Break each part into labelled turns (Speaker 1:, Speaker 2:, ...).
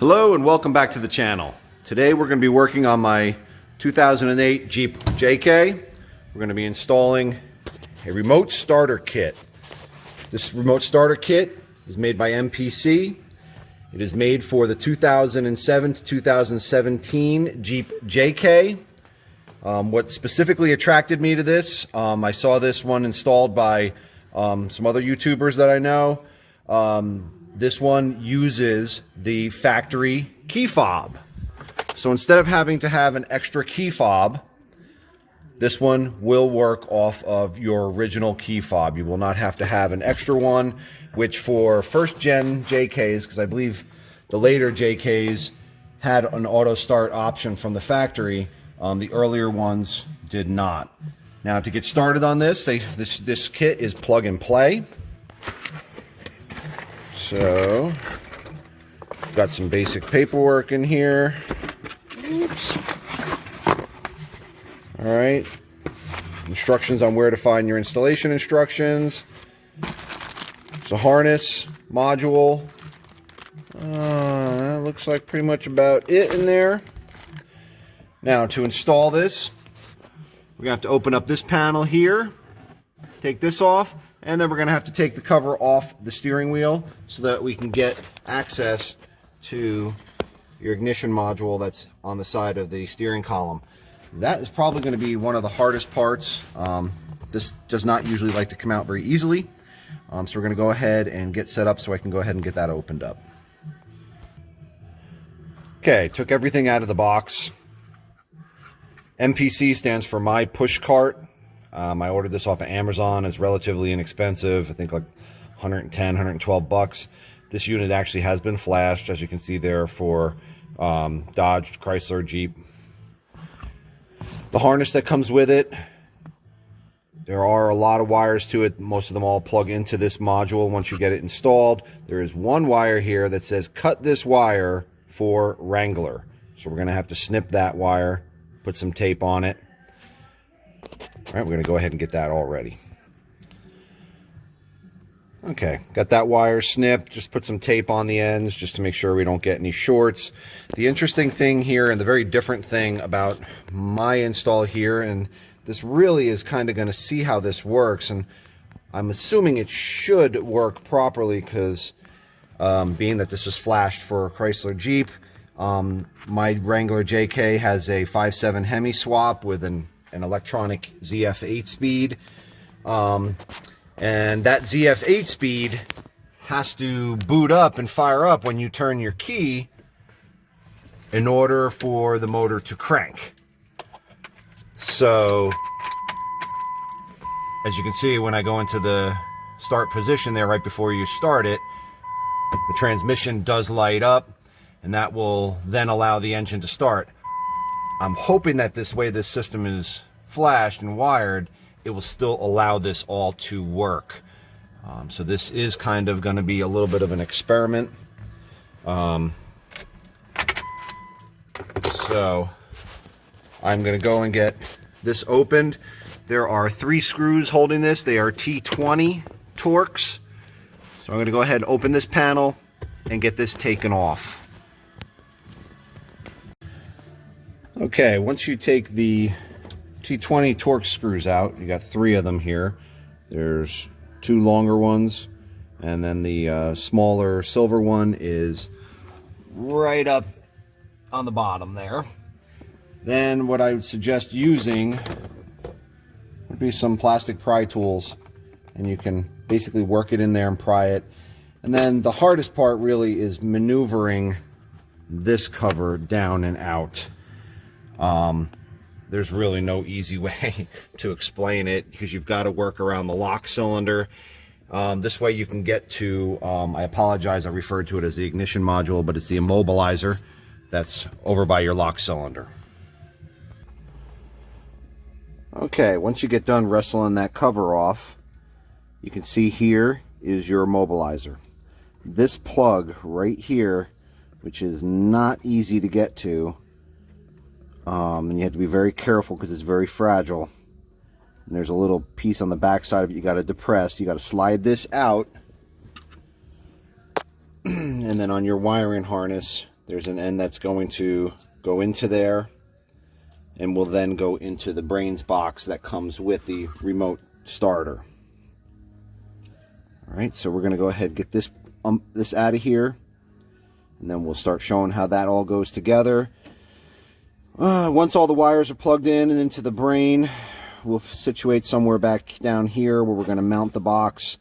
Speaker 1: Hello and welcome back to the channel. Today we're going to be working on my 2008 Jeep JK. We're going to be installing a remote starter kit. This remote starter kit is made by MPC. It is made for the 2007 to 2017 Jeep JK. What specifically attracted me to this, I saw this one installed by some other YouTubers that I know. This one uses the factory key fob. So instead of having to have an extra key fob, this one will work off of your original key fob. You will not have to have an extra one, which for first gen JKs, because I believe the later JKs had an auto start option from the factory, the earlier ones did not. Now to get started on this, this kit is plug and play. So, got some basic paperwork in here. Oops. All right. Instructions on where to find your installation instructions. It's a harness module. That looks like pretty much about it in there. Now, to install this, we're going to have to open up this panel here, take this off, and then we're going to have to take the cover off the steering wheel so that we can get access to your ignition module that's on the side of the steering column. That is probably going to be one of the hardest parts. This does not usually like to come out very easily. So we're going to go ahead and get set up so I can go ahead and get that opened up. Okay, took everything out of the box. MPC stands for My Push Cart. I ordered this off of Amazon. It's relatively inexpensive. I think like 110, 112 bucks. This unit actually has been flashed, as you can see there, for Dodge, Chrysler, Jeep. The harness that comes with it, there are a lot of wires to it. Most of them all plug into this module once you get it installed. There is one wire here that says cut this wire for Wrangler. So we're going to have to snip that wire, put some tape on it. All right, we're going to go ahead and get that all ready. Okay, got that wire snipped. Just put some tape on the ends just to make sure we don't get any shorts. The interesting thing here, and the very different thing about my install here, and this really is kind of going to see how this works, and I'm assuming it should work properly because being that this is flashed for Chrysler Jeep, my Wrangler JK has a 5.7 Hemi swap with an electronic ZF 8-speed, and that ZF 8-speed has to boot up and fire up when you turn your key in order for the motor to crank. So as you can see, when I go into the start position there right before you start it, the transmission does light up, and that will then allow the engine to start. I'm hoping that this way this system is flashed and wired, it will still allow this all to work. So this is kind of going to be a little bit of an experiment. So I'm going to go and get this opened. There are 3 screws holding this. They are T20 Torx. So I'm going to go ahead and open this panel and get this taken off. Okay, once you take the T20 Torx screws out, you got 3 of them here. There's 2 longer ones, and then the smaller silver one is right up on the bottom there. Then what I would suggest using would be some plastic pry tools, and you can basically work it in there and pry it. And then the hardest part really is maneuvering this cover down and out. There's really no easy way to explain it because you've got to work around the lock cylinder. This way you can get to, I apologize, I referred to it as the ignition module, but it's the immobilizer that's over by your lock cylinder. Okay, once you get done wrestling that cover off, you can see here is your immobilizer. This plug right here, which is not easy to get to, and you have to be very careful because it's very fragile. And there's a little piece on the back side of it you got to depress. You got to slide this out, and then on your wiring harness, There's an end that's going to go into there and will then go into the brains box that comes with the remote starter. All right, so we're going to go ahead and get this out of here, and then we'll start showing how that all goes together. Once all the wires are plugged in and into the brain, we'll situate somewhere back down here where we're going to mount the box.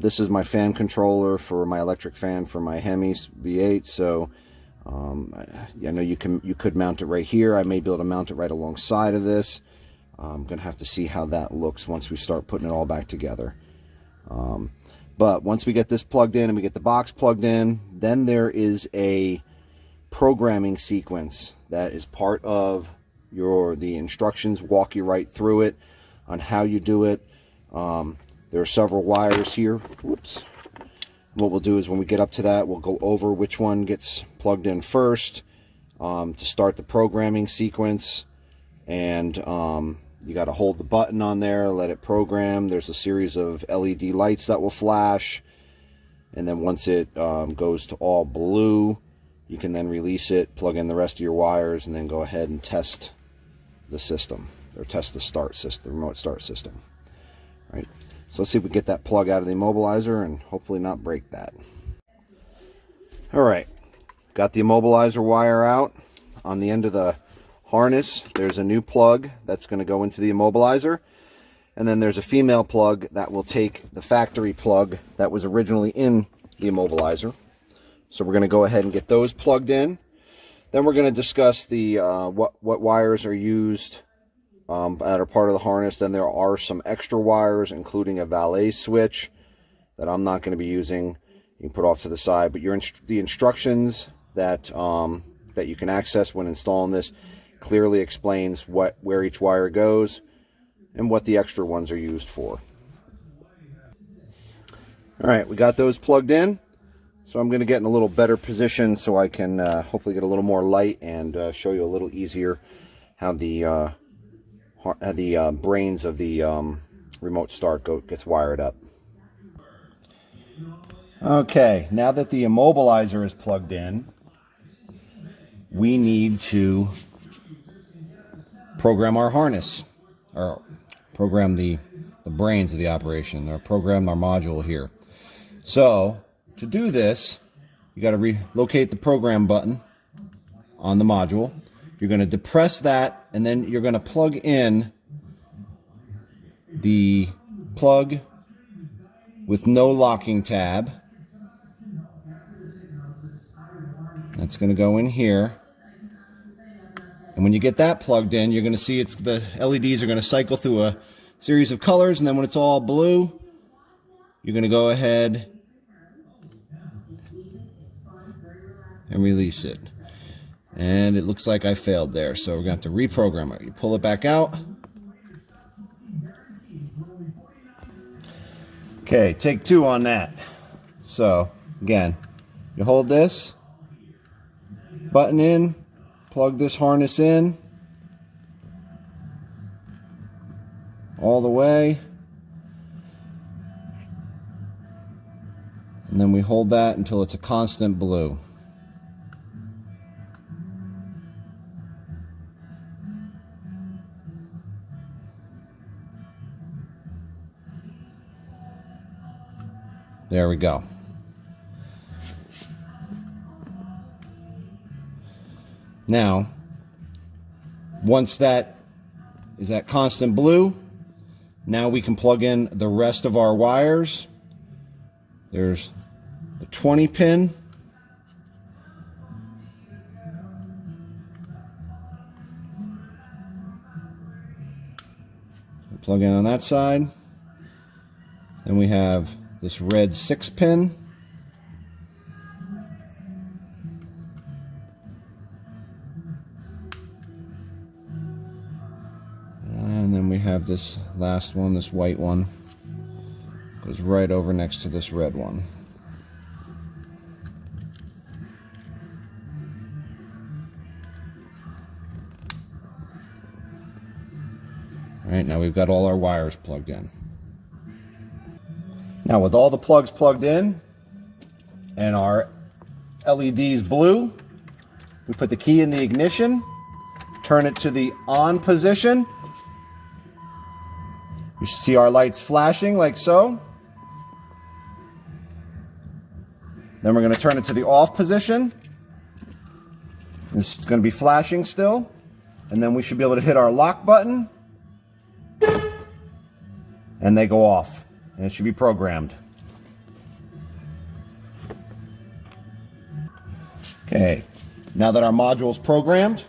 Speaker 1: This is my fan controller for my electric fan for my Hemi V8. So I know you could mount it right here. I may be able to mount it right alongside of this. I'm gonna have to see how that looks once we start putting it all back together. But once we get this plugged in and we get the box plugged in, then there is a programming sequence that is part of the instructions. Walk you right through it on how you do it. There are several wires here. Whoops. What we'll do is when we get up to that, we'll go over which one gets plugged in first to start the programming sequence. And you got to hold the button on there, let it program. There's a series of LED lights that will flash. And then once it goes to all blue, you can then release it, plug in the rest of your wires, and then go ahead and test the system, or test the start system, the remote start system. All right. So let's see if we get that plug out of the immobilizer and hopefully not break that. All right, got the immobilizer wire out. On the end of the harness, there's a new plug that's going to go into the immobilizer. And then there's a female plug that will take the factory plug that was originally in the immobilizer. So we're going to go ahead and get those plugged in. Then we're going to discuss the what wires are used that are part of the harness. Then there are some extra wires, including a valet switch that I'm not going to be using. You can put off to the side, but the instructions that that you can access when installing this clearly explains where each wire goes and what the extra ones are used for. All right, we got those plugged in. So I'm going to get in a little better position so I can hopefully get a little more light and show you a little easier how the brains of the remote start gets wired up. Okay, now that the immobilizer is plugged in, we need to program our harness, or program the brains of the operation, or program our module here. So to do this, you got to relocate the program button on the module. You're going to depress that, and then you're going to plug in the plug with no locking tab. That's going to go in here. And when you get that plugged in, you're going to see the LEDs are going to cycle through a series of colors, and then when it's all blue, you're going to go ahead and release it. And it looks like I failed there, so we're going to have to reprogram it. You pull it back out. Okay, take two on that. So, again, you hold this button in, plug this harness in all the way, and then we hold that until it's a constant blue. There we go. Now, once that is at constant blue, now we can plug in the rest of our wires. There's the 20 pin. Plug in on that side. Then we have this red 6 pin. And then we have this last one, this white one, goes right over next to this red one. All right, now we've got all our wires plugged in. Now with all the plugs plugged in and our LED's blue. We put the key in the ignition, turn it to the on position. You should see our lights flashing like so. Then we're going to turn it to the off position. This is going to be flashing still. And then we should be able to hit our lock button. And they go off. And it should be programmed. Okay, now that our module is programmed,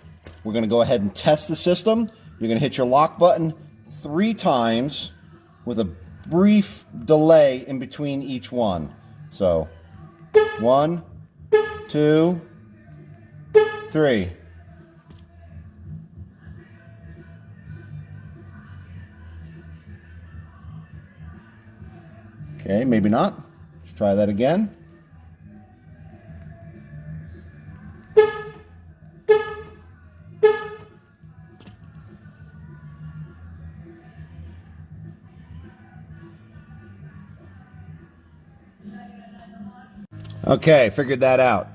Speaker 1: we're going to go ahead and test the system. You're going to hit your lock button 3 times with a brief delay in between each one. So, 1, 2, 3. Okay, maybe not. Let's try that again. Okay, figured that out.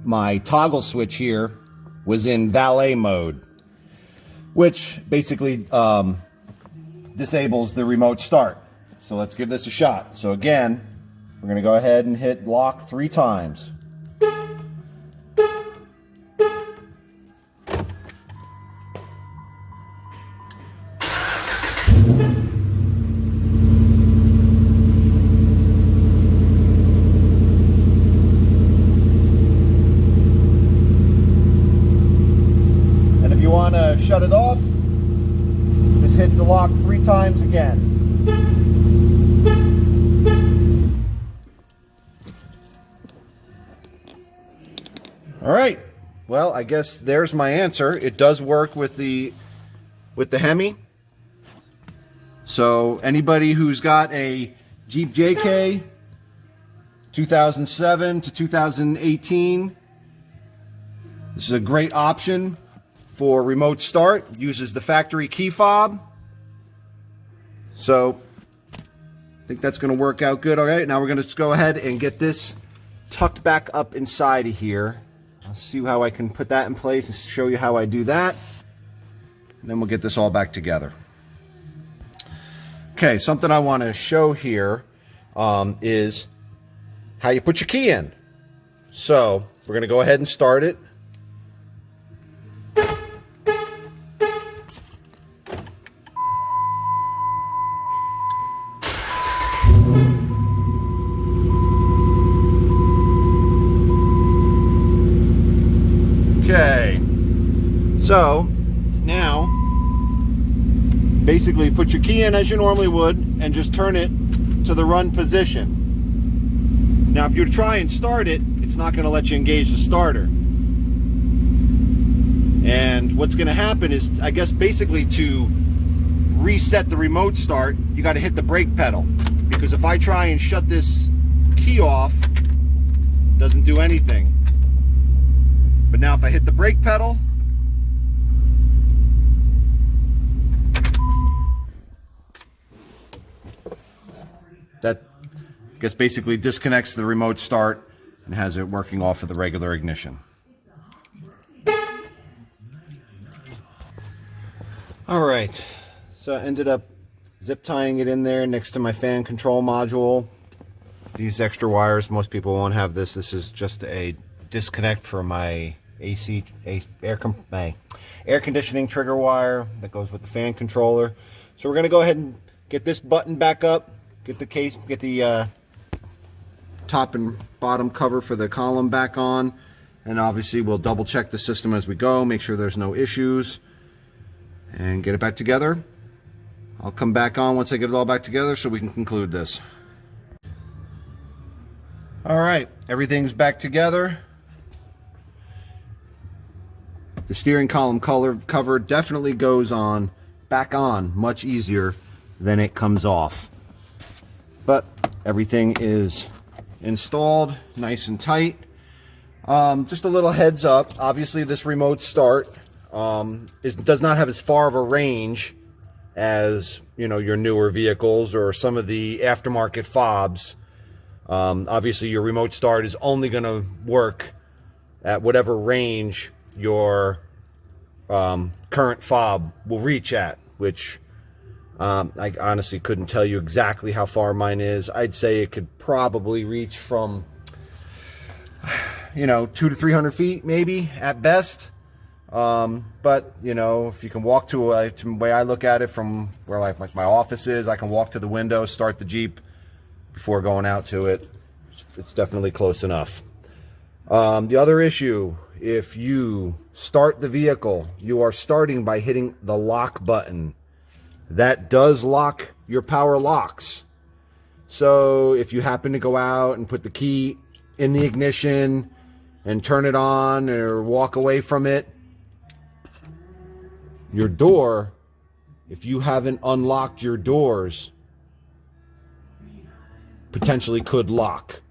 Speaker 1: My toggle switch here was in valet mode, which basically disables the remote start. So let's give this a shot. So again, we're going to go ahead and hit lock 3 times. Shut it off, just hit the lock 3 times again. All right, well, I guess there's my answer. It does work with the Hemi. So anybody who's got a Jeep JK 2007 to 2018, this is a great option for remote start. Uses the factory key fob. So I think that's going to work out good. All right, now we're going to go ahead and get this tucked back up inside of here. I'll see how I can put that in place and show you how I do that. And then we'll get this all back together. Okay, something I want to show here is how you put your key in. So we're going to go ahead and start it. Okay, so now basically put your key in as you normally would and just turn it to the run position. Now if you try and start it, it's not going to let you engage the starter. And what's going to happen is, I guess basically to reset the remote start, you got to hit the brake pedal. Because if I try and shut this key off, it doesn't do anything. But now if I hit the brake pedal, that I guess basically disconnects the remote start and has it working off of the regular ignition. All right, so I ended up zip tying it in there next to my fan control module. These extra wires, most people won't have this. This is just a disconnect for my air conditioning trigger wire that goes with the fan controller. So we're going to go ahead and get this button back up, get the top and bottom cover for the column back on, and obviously we'll double check the system as we go, make sure there's no issues, and get it back together. I'll come back on once I get it all back together so we can conclude this. All right, everything's back together. The steering column cover definitely goes on, back on, much easier than it comes off. But everything is installed nice and tight. Just a little heads up, obviously this remote start does not have as far of a range as, you know, your newer vehicles or some of the aftermarket fobs. Obviously, your remote start is only going to work at whatever range your current fob will reach at, which I honestly couldn't tell you exactly how far mine is. I'd say it could probably reach from, 200 to 300 feet, maybe at best. But if you can walk to the way I look at it from where like my office is, I can walk to the window, start the Jeep before going out to it. It's definitely close enough. The other issue, if you start the vehicle, you are starting by hitting the lock button. That does lock your power locks. So if you happen to go out and put the key in the ignition and turn it on or walk away from it, your door, if you haven't unlocked your doors, potentially could lock.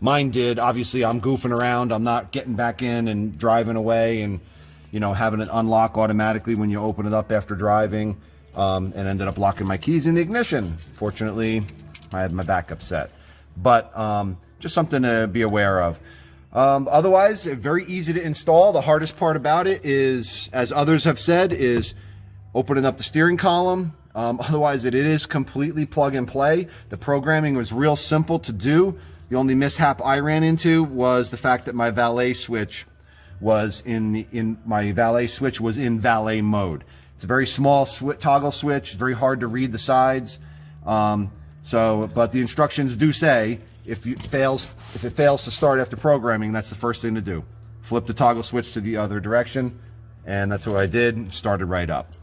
Speaker 1: Mine did. Obviously, I'm goofing around. I'm not getting back in and driving away and having it unlock automatically when you open it up after driving, and ended up locking my keys in the ignition. Fortunately, I had my backup set, but just something to be aware of. Otherwise, very easy to install. The hardest part about it is, as others have said, is opening up the steering column. Otherwise, it is completely plug and play. The programming was real simple to do. The only mishap I ran into was the fact that my valet switch was in valet mode. It's a very small toggle switch, very hard to read the sides. But the instructions do say if it fails to start after programming, that's the first thing to do. Flip the toggle switch to the other direction, and that's what I did. Started right up.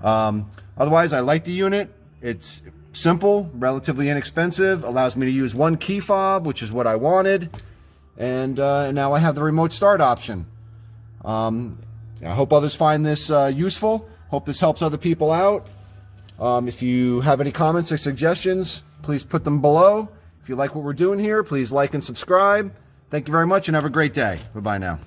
Speaker 1: Otherwise, I like the unit. It's simple, relatively inexpensive, allows me to use one key fob, which is what I wanted, and now I have the remote start option. I hope others find this useful. Hope this helps other people out. If you have any comments or suggestions, please put them below. If you like what we're doing here, please like and subscribe. Thank you very much and have a great day. Bye-bye now.